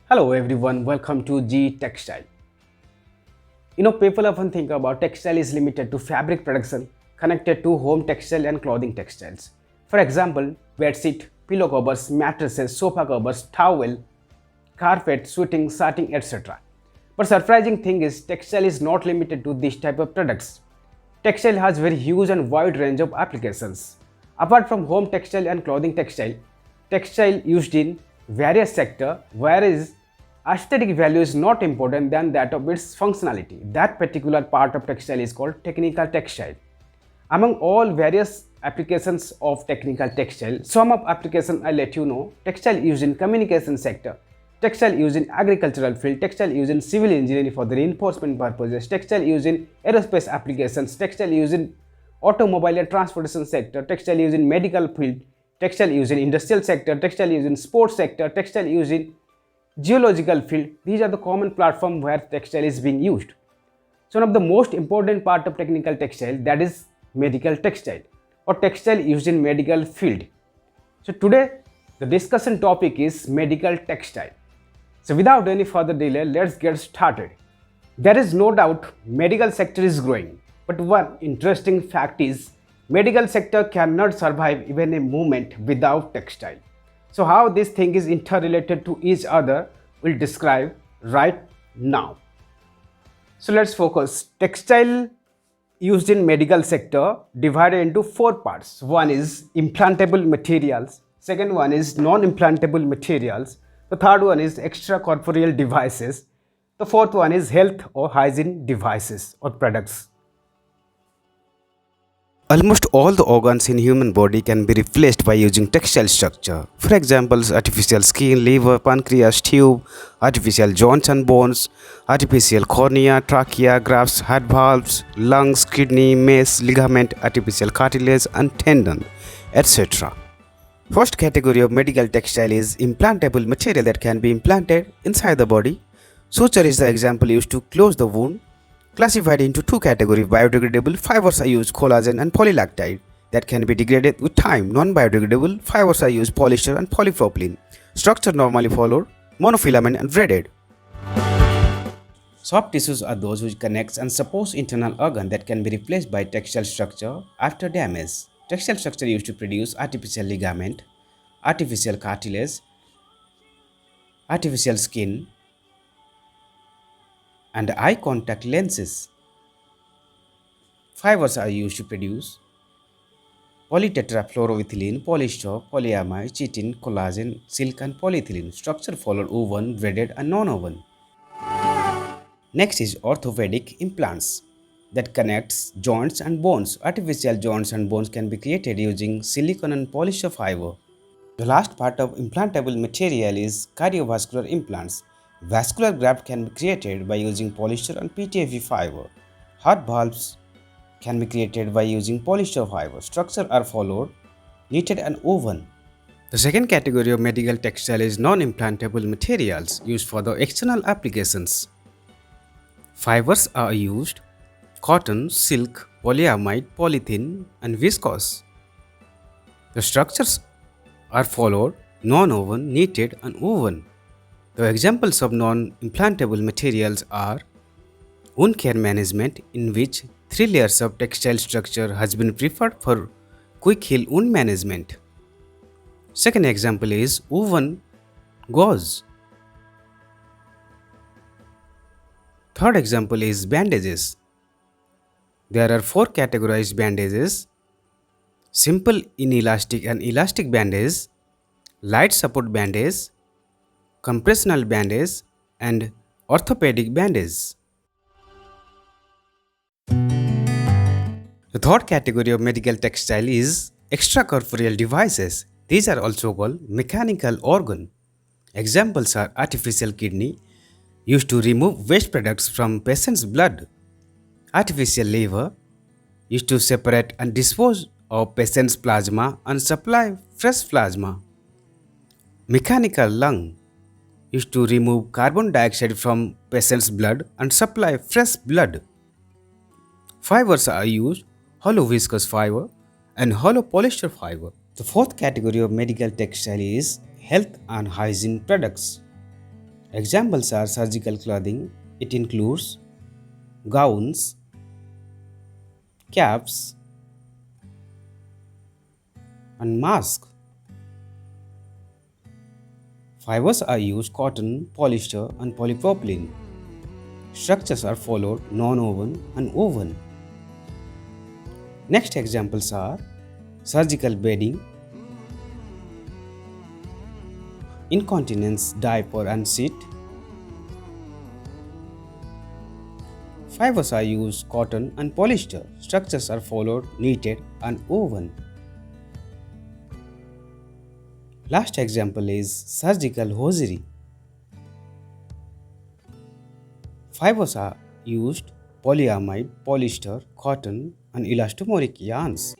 Hello everyone, welcome to G Textile. People often think about textile is limited to fabric production connected to home textile and clothing textiles. For example, bedsheet, pillow covers, mattresses, sofa covers, towel, carpet, sweating, satin, etc. But surprising thing is textile is not limited to this type of products. Textile has very huge and wide range of applications. Apart from home textile and clothing textile, textile used in various sector, whereas aesthetic value is not important than that of its functionality. That particular part of textile is called technical textile. Among all various applications of technical textile, some of application I let you know: textile used in communication sector, textile used in agricultural field, textile used in civil engineering for the reinforcement purposes, textile used in aerospace applications, textile used in automobile and transportation sector, textile used in medical field, textile used in industrial sector, textile used in sports sector, textile used in geological field. These are the common platform where textile is being used. So one of the most important part of technical textile, that is medical textile or textile used in medical field. So today the discussion topic is medical textile. So without any further delay, let's get started. There is no doubt medical sector is growing, but one interesting fact is medical sector cannot survive even a moment without textile. So how this thing is interrelated to each other will describe right now. So let's focus. Textile used in medical sector divided into four parts. One is implantable materials, second one is non-implantable materials, the third one is extracorporeal devices, the fourth one is health or hygiene devices or products. Almost all the organs in human body can be replaced by using textile structure. For example, artificial skin, liver, pancreas, tube, artificial joints and bones, artificial cornea, trachea, grafts, heart valves, lungs, kidney, mesh, ligament, artificial cartilage and tendon, etc. First category of medical textile is implantable material that can be implanted inside the body. Suture is the example used to close the wound. Classified into two categories: biodegradable fibers are used collagen and polylactide that can be degraded with time. Non-biodegradable fibers are used polyester and polypropylene. Structure normally followed monofilament and threaded. Soft tissues are those which connects and supports internal organ that can be replaced by textile structure after damage. Textile structure used to produce artificial ligament, artificial cartilage, artificial skin, and eye contact lenses. Fibers are used to produce polytetrafluoroethylene, polyester, polyamide, chitin, collagen, silk and polyethylene. Structure followed woven, threaded and non-woven. Next is orthopedic implants that connects joints and bones. Artificial joints and bones can be created using silicone and polyester fiber. The last part of implantable material is cardiovascular implants. Vascular graft can be created by using polyester and PTFE fiber. Heart valves can be created by using polyester fiber. Structure are followed, knitted and woven. The second category of medical textile is non-implantable materials used for the external applications. Fibers are used: cotton, silk, polyamide, polythene and viscose. The structures are followed, non-woven, knitted and woven. The examples of non-implantable materials are wound care management, in which 3 layers of textile structure has been preferred for quick heal wound management. Second example is woven gauze. Third example is bandages. There are 4 categorized bandages: simple inelastic and elastic bandage, light support bandage, compressional bandage and orthopedic bandage. The third category of medical textile is extracorporeal devices. These are also called mechanical organ. Examples are artificial kidney, used to remove waste products from patient's blood; artificial liver, used to separate and dispose of patient's plasma and supply fresh plasma; mechanical lung, used to remove carbon dioxide from patient's blood and supply fresh blood. Fibers are used: hollow viscose fiber and hollow polyester fiber. The fourth category of medical textile is health and hygiene products. Examples are surgical clothing. It includes gowns, caps, and masks. Fibers are used cotton, polyester, and polypropylene. Structures are followed non-woven and woven. Next examples are surgical bedding, incontinence diaper and sheet. Fibers are used cotton and polyester. Structures are followed knitted and woven. Last example is surgical hosiery. Fibers are used polyamide, polyester, cotton, and elastomeric yarns.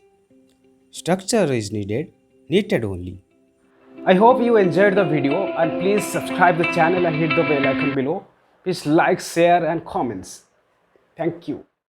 Structure is needed, knitted only. I hope you enjoyed the video, and please subscribe the channel and hit the bell icon below. Please like, share and comments. Thank you.